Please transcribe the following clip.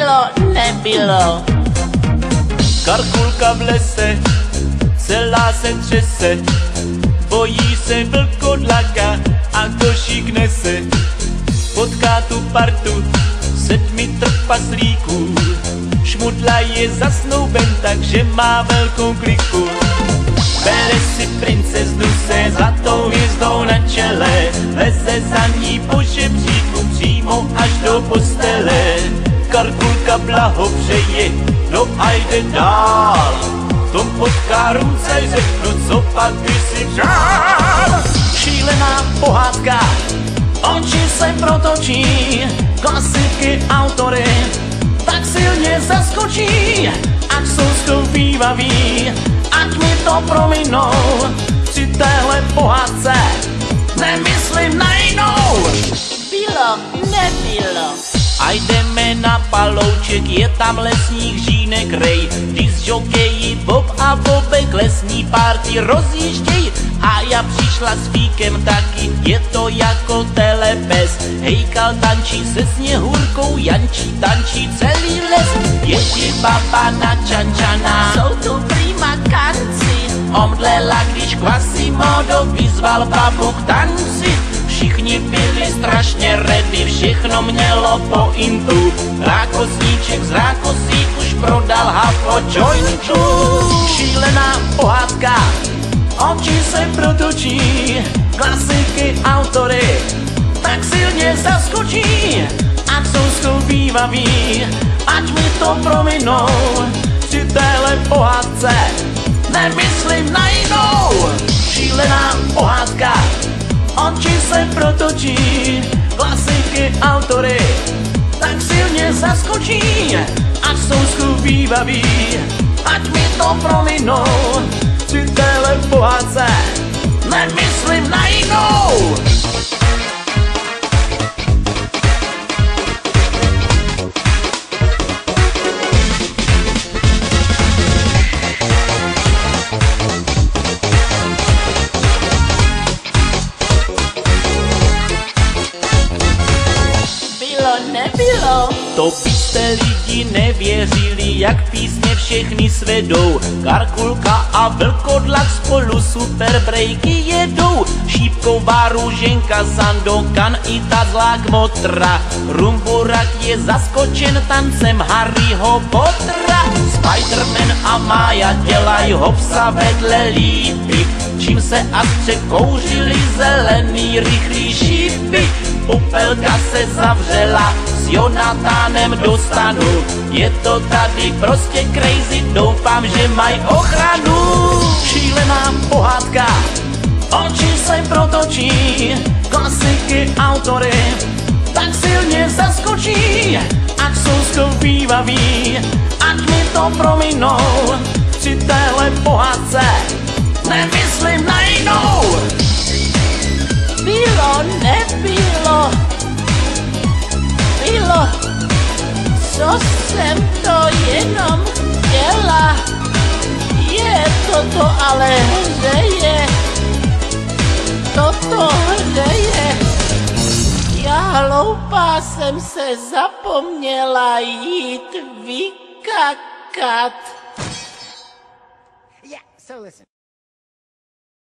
bylo, nebylo. Karkulka v lese, celá se třese, bojí se vlkodlaka a košík nese. Potká tu partu 7 trpaslíků, šmudla je zasnouben, takže má velkou kliku. Bere si princeznu se zlatou hvězdou na čele, leze za ní po žebříku přímo až do postele. Karkulka blahopřeje, no a jde dál, tom potká ruce řeknu, co pak by si přál. Šílená pohádka, oči se protočí, klasiky autory tak silně zaskočí, ať jsou schovývaví, ať mi to prominou, při téhle pohádce nemyslím na jinou. Bylo, nebylo. A jdeme na palouček, je tam lesních žínek rej, když žokejí Bob a Bobek lesní party rozjížděj. A já přišla s Víkem taky, je to jako telepes. Hejkal tančí se Sněhurkou, Jančí tančí celý les. Ježí baba na čančana, Jsou tu prima kanci. omdlela, když Quasimodo vyzval babu k tanci. Všichni byli strašně ready, všechno mělo pointu. Rákosníček z rákosí už prodal hafo jointu. Šílená pohádka, oči se protočí, klasiky autory tak silně zaskočí, ať jsou schovývaví, ať mi to prominou, při téhle pohádce nemyslím na jinou. Šílená pohádka, oči se protočí, klasiky autory tak silně zaskočí, ať jsou schovývaví, ať mi to prominou, při téhle pohádce nemyslím na jinou. Nebylo. To byste lidi nevěřili, jak písně všechny svedou. Karkulka a vlkodlak spolu super breaky jedou. Šípková růženka, Sandokan i ta zlá kmotra. Rumburak je zaskočen tancem Harryho Pottera. Spiderman a Mája dělaj hopsa vedle lípy, čím se a překouřili zelený rychlý šípy. Popelka se zavřela, s Jonatánem do stanu. Je to tady prostě crazy, doufám, že mají ochranu. Šílená pohádka, oči se protočí, klasiky autory tak silně zaskočí, ať jsou schovývaví, ať mi to prominou, při téhle pohádce nemyslím na jinou. Bylo, nebylo. Bylo, co jsem to jenom chtěla. Je toto ale hřeje, toto hřeje. Já hloupá jsem se zapomněla jít vykakat. Yeah, so listen.